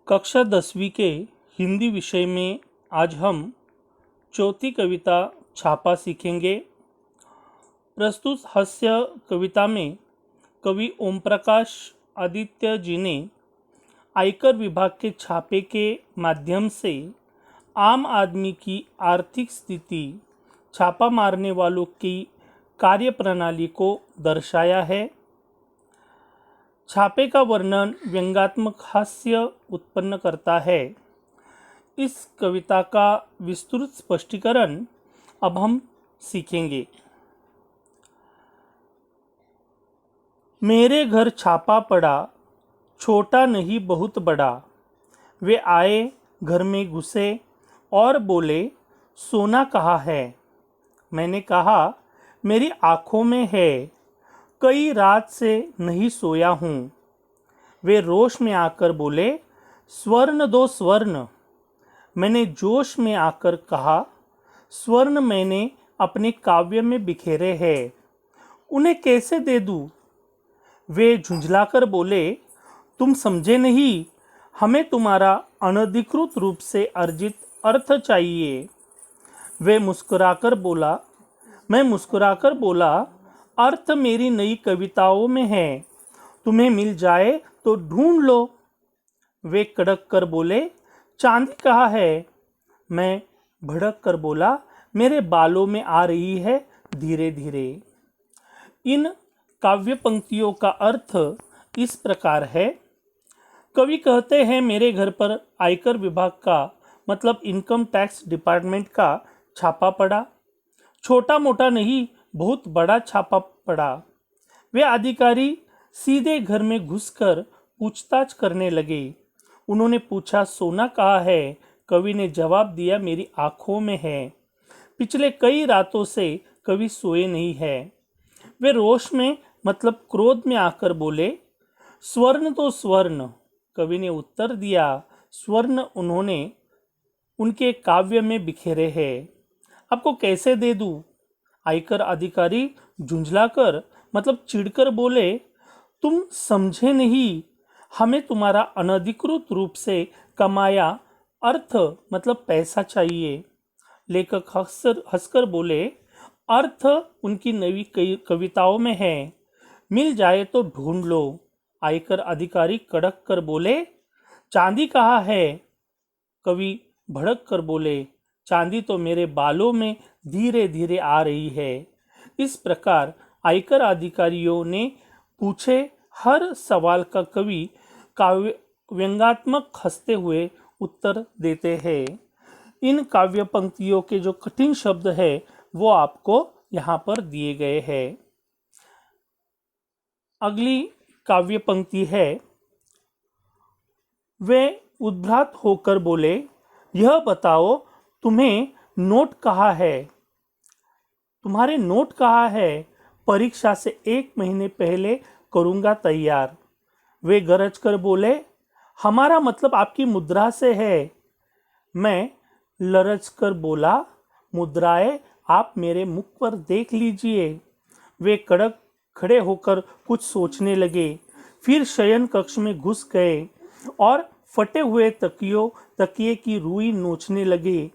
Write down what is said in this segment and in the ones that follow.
कक्षा 10वीं के हिंदी विषय में आज हम चौथी कविता छापा सीखेंगे। प्रस्तुत हास्य कविता में कवि ओम प्रकाश आदित्य जी ने आयकर विभाग के छापे के माध्यम से आम आदमी की आर्थिक स्थिति, छापा मारने वालों की कार्यप्रणाली को दर्शाया है। छापे का वर्णन व्यंग्यात्मक हास्य उत्पन्न करता है। इस कविता का विस्तृत स्पष्टीकरण अब हम सीखेंगे। मेरे घर छापा पड़ा, छोटा नहीं बहुत बड़ा। वे आए, घर में घुसे और बोले, सोना कहाँ है? मैंने कहा, मेरी आँखों में है, कई रात से नहीं सोया हूँ। वे रोश में आकर बोले, स्वर्ण दो स्वर्ण। मैंने जोश में आकर कहा, स्वर्ण मैंने अपने काव्य में बिखेरे हैं, उन्हें कैसे दे दूँ? वे झुंझलाकर बोले, तुम समझे नहीं, हमें तुम्हारा अनधिकृत रूप से अर्जित अर्थ चाहिए। मैं मुस्कुराकर बोला, अर्थ मेरी नई कविताओं में है, तुम्हें मिल जाए तो ढूंढ लो। वे कड़क कर बोले, चांदी कहाँ है? मैं भड़क कर बोला, मेरे बालों में आ रही है धीरे धीरे। इन काव्य पंक्तियों का अर्थ इस प्रकार है। कवि कहते हैं, मेरे घर पर आयकर विभाग का मतलब इनकम टैक्स डिपार्टमेंट का छापा पड़ा। छोटा मोटा नहीं, बहुत बड़ा छापा पड़ा। वे अधिकारी सीधे घर में घुसकर पूछताछ करने लगे। उन्होंने पूछा, सोना कहाँ है? कवि ने जवाब दिया, मेरी आंखों में है। पिछले कई रातों से कवि सोए नहीं है। वे रोष में मतलब क्रोध में आकर बोले, स्वर्ण तो स्वर्ण। कवि ने उत्तर दिया, स्वर्ण उन्होंने उनके काव्य में बिखेरे हैं, आपको कैसे दे दूं? आयकर अधिकारी झुंझलाकर मतलब चिढ़कर बोले, तुम समझे नहीं, हमें तुम्हारा अनधिकृत रूप से कमाया अर्थ मतलब पैसा चाहिए। लेखक हंसकर बोले, अर्थ उनकी नई कविताओं में है, मिल जाए तो ढूंढ लो। आयकर अधिकारी कड़क कर बोले, चांदी कहाँ है? कवि भड़क कर बोले, चांदी तो मेरे बालों में धीरे धीरे आ रही है। इस प्रकार आयकर अधिकारियों ने पूछे हर सवाल का कवि काव्य व्यंग्यात्मक हंसते हुए उत्तर देते हैं। इन काव्य पंक्तियों के जो कठिन शब्द है वो आपको यहाँ पर दिए गए हैं। अगली काव्य पंक्ति है, वे उद्भ्रात होकर बोले, यह बताओ तुम्हें नोट कहाँ है? तुम्हारे नोट कहाँ है? परीक्षा से 1 महीने पहले करूँगा तैयार। वे गरज कर बोले, हमारा मतलब आपकी मुद्रा से है। मैं लरज कर बोला, मुद्राएं आप मेरे मुख पर देख लीजिए। वे कड़क खड़े होकर कुछ सोचने लगे, फिर शयन कक्ष में घुस गए और फटे हुए तकिए की रुई नोचने लगे।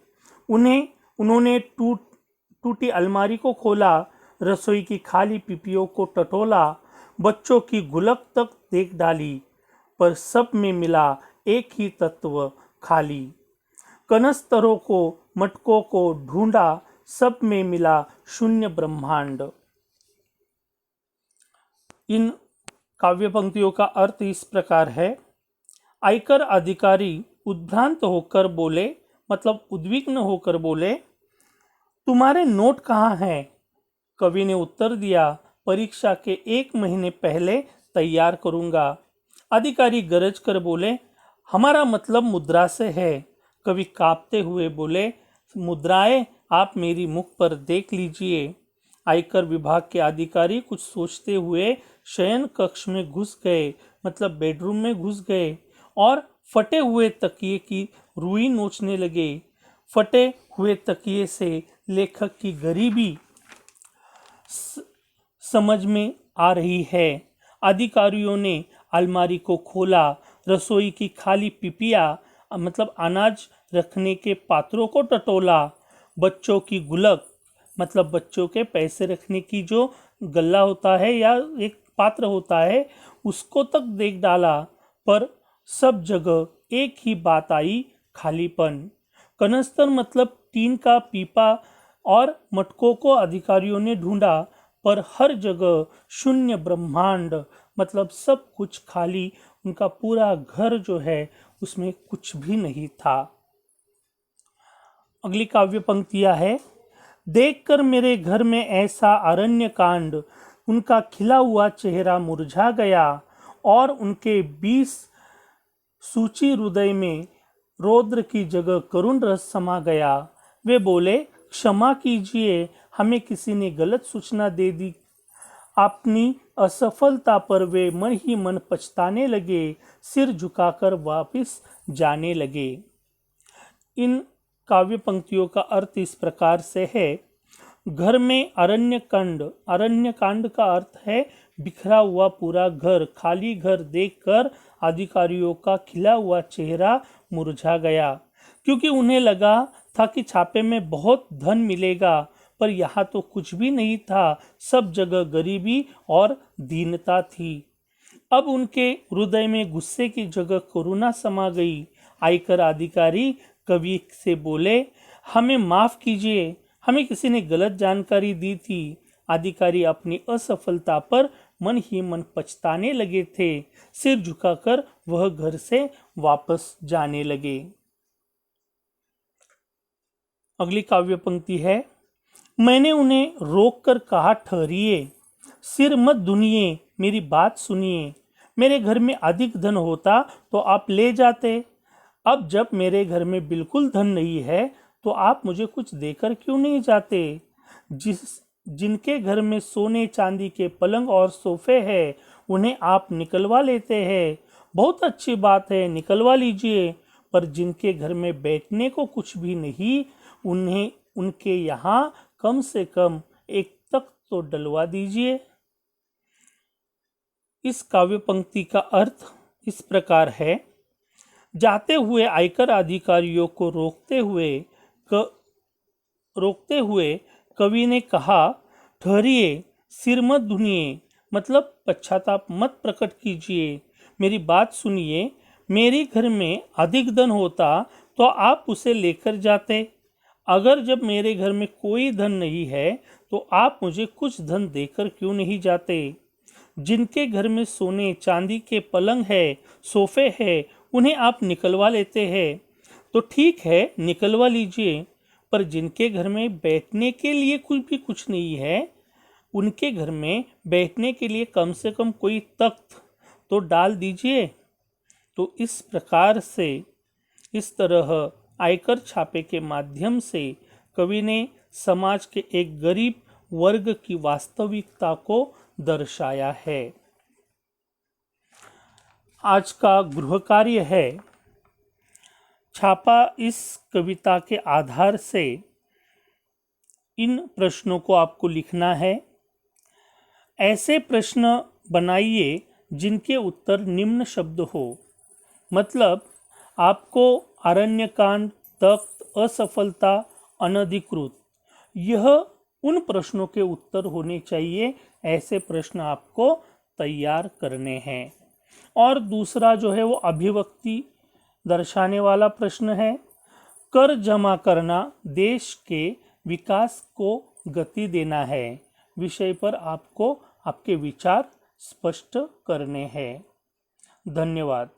उन्होंने टूटी अलमारी को खोला, रसोई की खाली पीपियों को टटोला, बच्चों की गुलक तक देख डाली, पर सब में मिला एक ही तत्व, खाली। कनस्तरों को मटकों को ढूंढा, सब में मिला शून्य ब्रह्मांड। इन काव्य पंक्तियों का अर्थ इस प्रकार है। आयकर अधिकारी उद्भ्रांत होकर बोले मतलब उद्विग्न होकर बोले, तुम्हारे नोट कहाँ हैं? कवि ने उत्तर दिया, परीक्षा के 1 महीने पहले तैयार करूँगा। अधिकारी गरज कर बोले, हमारा मतलब मुद्रा से है। कवि कांपते हुए बोले, मुद्राएं आप मेरी मुख पर देख लीजिए। आयकर विभाग के अधिकारी कुछ सोचते हुए शयन कक्ष में घुस गए मतलब बेडरूम में घुस गए और फटे हुए तकिए की रुई नोचने लगे। फटे हुए तकिए से लेखक की गरीबी समझ में आ रही है। अधिकारियों ने अलमारी को खोला, रसोई की खाली पिपिया मतलब अनाज रखने के पात्रों को टटोला, बच्चों की गुलक मतलब बच्चों के पैसे रखने की जो गल्ला होता है या एक पात्र होता है उसको तक देख डाला, पर सब जगह एक ही बात आई, खालीपन। कनस्तर मतलब टीन का पीपा और मटकों को अधिकारियों ने ढूंढा, पर हर जगह शून्य ब्रह्मांड मतलब सब कुछ खाली, उनका पूरा घर जो है उसमें कुछ भी नहीं था। अगली काव्य पंक्तियां है। देखकर मेरे घर में ऐसा अरण्य कांड, उनका खिला हुआ चेहरा मुरझा गया और उनके 20 सूची हृदय में रौद्र की जगह करुण रस समा गया। वे बोले, क्षमा कीजिए, हमें किसी ने गलत सूचना दे दी। अपनी असफलता पर वे मन ही मन पछताने लगे, सिर झुकाकर वापस जाने लगे। इन काव्य पंक्तियों का अर्थ इस प्रकार से है। घर में अरण्य कांड का अर्थ है बिखरा हुआ पूरा घर। खाली घर देखकर अधिकारियों का खिला हुआ चेहरा मुरझा गया, क्योंकि उन्हें लगा था कि छापे में बहुत धन मिलेगा, पर यहाँ तो कुछ भी नहीं था। सब जगह गरीबी और दीनता थी। अब उनके हृदय में गुस्से की जगह करुणा समा गई। आयकर अधिकारी कवि से बोले, हमें माफ कीजिए, हमें किसी ने गलत जानकारी दी थी। अधिकारी अपनी असफलता पर मन ही मन पछताने लगे थे। सिर झुकाकर वह घर से वापस जाने लगे। अगली काव्य पंक्ति है। मैंने उन्हें रोककर कहा, ठहरिए, सिर मत धुनिए, मेरी बात सुनिए। मेरे घर में अधिक धन होता तो आप ले जाते। अब जब मेरे घर में बिल्कुल धन नहीं है तो आप मुझे कुछ देकर क्यों नहीं जाते? जिनके घर में सोने चांदी के पलंग और सोफे हैं उन्हें आप निकलवा लेते हैं। बहुत अच्छी बात है, निकलवा लीजिए, पर जिनके घर में बैठने को कुछ भी नहीं, उन्हें उनके यहाँ कम से कम एक तख्त तो डलवा दीजिए। इस काव्य पंक्ति का अर्थ इस प्रकार है। जाते हुए आयकर अधिकारियों को रोकते हुए कवि ने कहा, ठहरिए, सिर मत धुनिए, मतलब पश्चाताप मत प्रकट कीजिए, मेरी बात सुनिए। मेरे घर में अधिक धन होता तो आप उसे लेकर जाते। अगर जब मेरे घर में कोई धन नहीं है तो आप मुझे कुछ धन देकर क्यों नहीं जाते? जिनके घर में सोने चांदी के पलंग है, सोफे है, उन्हें आप निकलवा लेते हैं। तो ठीक है, निकलवा लीजिए, पर जिनके घर में बैठने के लिए कुछ नहीं है, उनके घर में बैठने के लिए कम से कम कोई तख्त तो डाल दीजिए। तो इस प्रकार से, इस तरह आयकर छापे के माध्यम से कवि ने समाज के एक गरीब वर्ग की वास्तविकता को दर्शाया है। आज का गृह कार्य है, छापा इस कविता के आधार से इन प्रश्नों को आपको लिखना है। ऐसे प्रश्न बनाइए जिनके उत्तर निम्न शब्द हो। मतलब आपको अरण्यकांड, तख्त, असफलता, अनधिकृत, यह उन प्रश्नों के उत्तर होने चाहिए। ऐसे प्रश्न आपको तैयार करने हैं। और दूसरा जो है वो अभिव्यक्ति दर्शाने वाला प्रश्न है। कर जमा करना देश के विकास को गति देना है विषय पर आपको आपके विचार स्पष्ट करने हैं। धन्यवाद।